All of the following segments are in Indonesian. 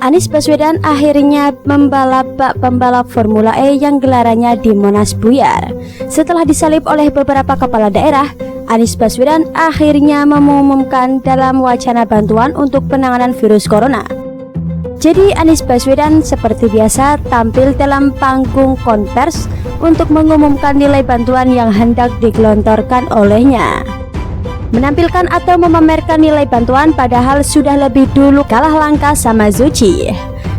Anies Baswedan akhirnya membalap bak pembalap Formula E yang gelarannya di Monas buyar. Setelah disalib oleh beberapa kepala daerah, Anies Baswedan akhirnya mengumumkan dalam wacana bantuan untuk penanganan virus corona. Jadi Anies Baswedan seperti biasa tampil dalam panggung konvers untuk mengumumkan nilai bantuan yang hendak digelontorkan olehnya. Menampilkan atau memamerkan nilai bantuan padahal sudah lebih dulu kalah langkah sama Zuci.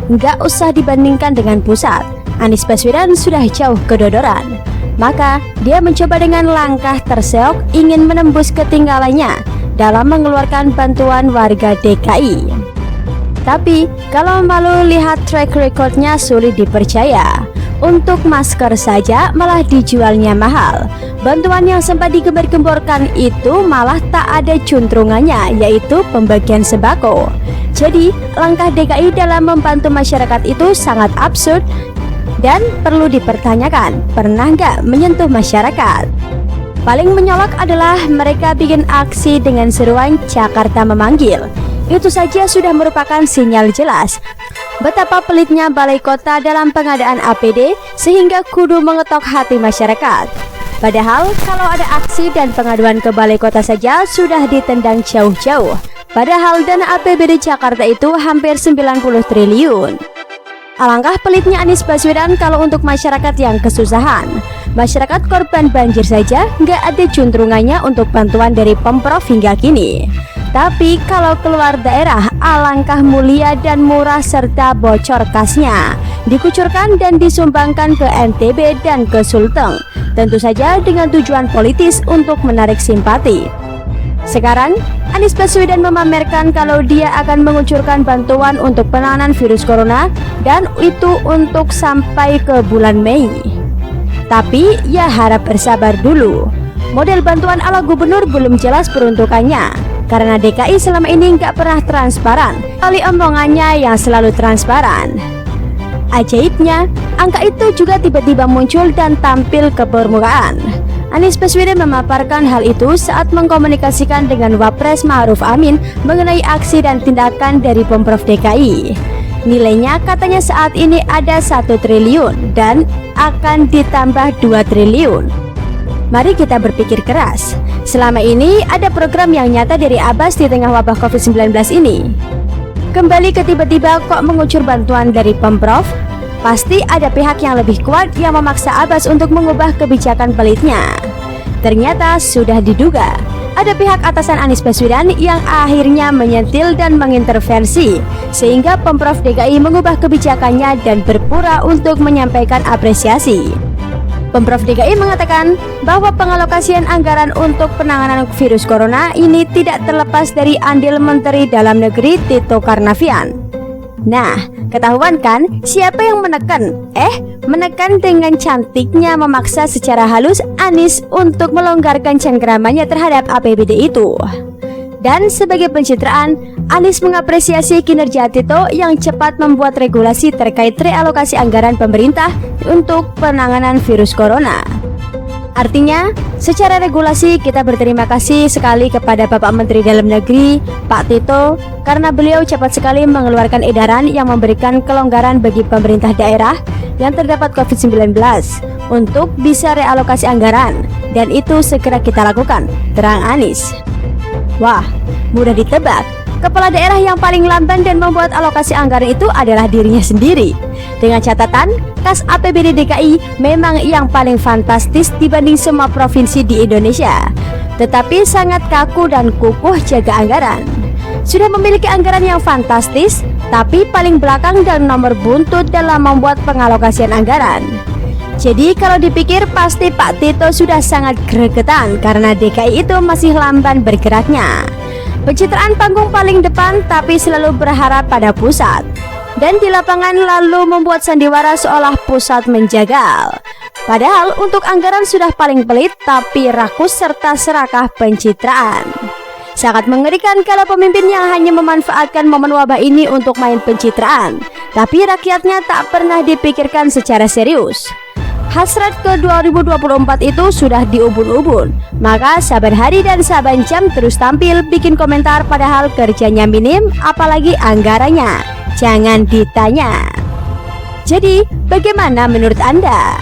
Nggak usah dibandingkan dengan pusat, Anies Baswedan sudah jauh kedodoran. Maka dia mencoba dengan langkah terseok ingin menembus ketinggalannya dalam mengeluarkan bantuan warga DKI. Tapi kalau malu lihat track recordnya sulit dipercaya. Untuk masker saja malah dijualnya mahal. Bantuan yang sempat digembar-gemborkan itu malah tak ada cuntrungannya, yaitu pembagian sembako. Jadi langkah DKI dalam membantu masyarakat itu sangat absurd dan perlu dipertanyakan, pernah nggak menyentuh masyarakat? Paling menyolok adalah mereka bikin aksi dengan seruan Jakarta memanggil. Itu saja sudah merupakan sinyal jelas betapa pelitnya balai kota dalam pengadaan APD sehingga kudu mengetok hati masyarakat. Padahal kalau ada aksi dan pengaduan ke balai kota saja sudah ditendang jauh-jauh. Padahal dana APBD Jakarta itu hampir 90 triliun. Alangkah pelitnya Anies Baswedan kalau untuk masyarakat yang kesusahan. Masyarakat korban banjir saja nggak ada juntrungannya untuk bantuan dari Pemprov hingga kini. Tapi kalau keluar daerah, alangkah mulia dan murah serta bocor kasnya, dikucurkan dan disumbangkan ke NTB dan ke Sulteng, tentu saja dengan tujuan politis untuk menarik simpati. Sekarang, Anies Baswedan memamerkan kalau dia akan mengucurkan bantuan untuk penanganan virus corona dan itu untuk sampai ke bulan Mei. Tapi ya harap bersabar dulu. Model bantuan ala gubernur belum jelas peruntukannya, karena DKI selama ini nggak pernah transparan, kali omongannya yang selalu transparan. Ajaibnya, angka itu juga tiba-tiba muncul dan tampil ke permukaan. Anies Baswedan memaparkan hal itu saat mengkomunikasikan dengan Wapres Ma'ruf Amin mengenai aksi dan tindakan dari Pemprov DKI. Nilainya katanya saat ini ada 1 triliun dan akan ditambah 2 triliun. Mari kita berpikir keras. Selama ini ada program yang nyata dari Abbas di tengah wabah COVID-19 ini. Kembali ke tiba-tiba kok mengucur bantuan dari Pemprov? Pasti ada pihak yang lebih kuat yang memaksa Abbas untuk mengubah kebijakan pelitnya. Ternyata sudah diduga. Ada pihak atasan Anies Baswedan yang akhirnya menyentil dan mengintervensi sehingga Pemprov DKI mengubah kebijakannya dan berpura untuk menyampaikan apresiasi. Pemprov DKI mengatakan bahwa pengalokasian anggaran untuk penanganan virus corona ini tidak terlepas dari andil Menteri Dalam Negeri Tito Karnavian. Nah, ketahuan kan siapa yang menekan? Menekan dengan cantiknya memaksa secara halus Anies untuk melonggarkan cengkeramannya terhadap APBD itu. Dan sebagai pencitraan, Anies mengapresiasi kinerja Tito yang cepat membuat regulasi terkait realokasi anggaran pemerintah untuk penanganan virus corona. Artinya, secara regulasi kita berterima kasih sekali kepada Bapak Menteri Dalam Negeri, Pak Tito, karena beliau cepat sekali mengeluarkan edaran yang memberikan kelonggaran bagi pemerintah daerah yang terdapat COVID-19 untuk bisa realokasi anggaran, dan itu segera kita lakukan, terang Anies. Wah, mudah ditebak. Kepala daerah yang paling lamban dan membuat alokasi anggaran itu adalah dirinya sendiri. Dengan catatan, kas APBD DKI memang yang paling fantastis dibanding semua provinsi di Indonesia, tetapi sangat kaku dan kukuh jaga anggaran. Sudah memiliki anggaran yang fantastis, tapi paling belakang dan nomor buntut dalam membuat pengalokasian anggaran. Jadi kalau dipikir pasti Pak Tito sudah sangat gregetan karena DKI itu masih lamban bergeraknya. Pencitraan panggung paling depan tapi selalu berharap pada pusat. Dan di lapangan lalu membuat sandiwara seolah pusat menjagal. Padahal untuk anggaran sudah paling pelit tapi rakus serta serakah pencitraan. Sangat mengerikan kalau pemimpin yang hanya memanfaatkan momen wabah ini untuk main pencitraan, tapi rakyatnya tak pernah dipikirkan secara serius. Hasrat ke 2024 itu sudah diubun-ubun, maka saban hari dan saban jam terus tampil bikin komentar padahal kerjanya minim apalagi anggarannya. jangan ditanya. Jadi, bagaimana menurut Anda?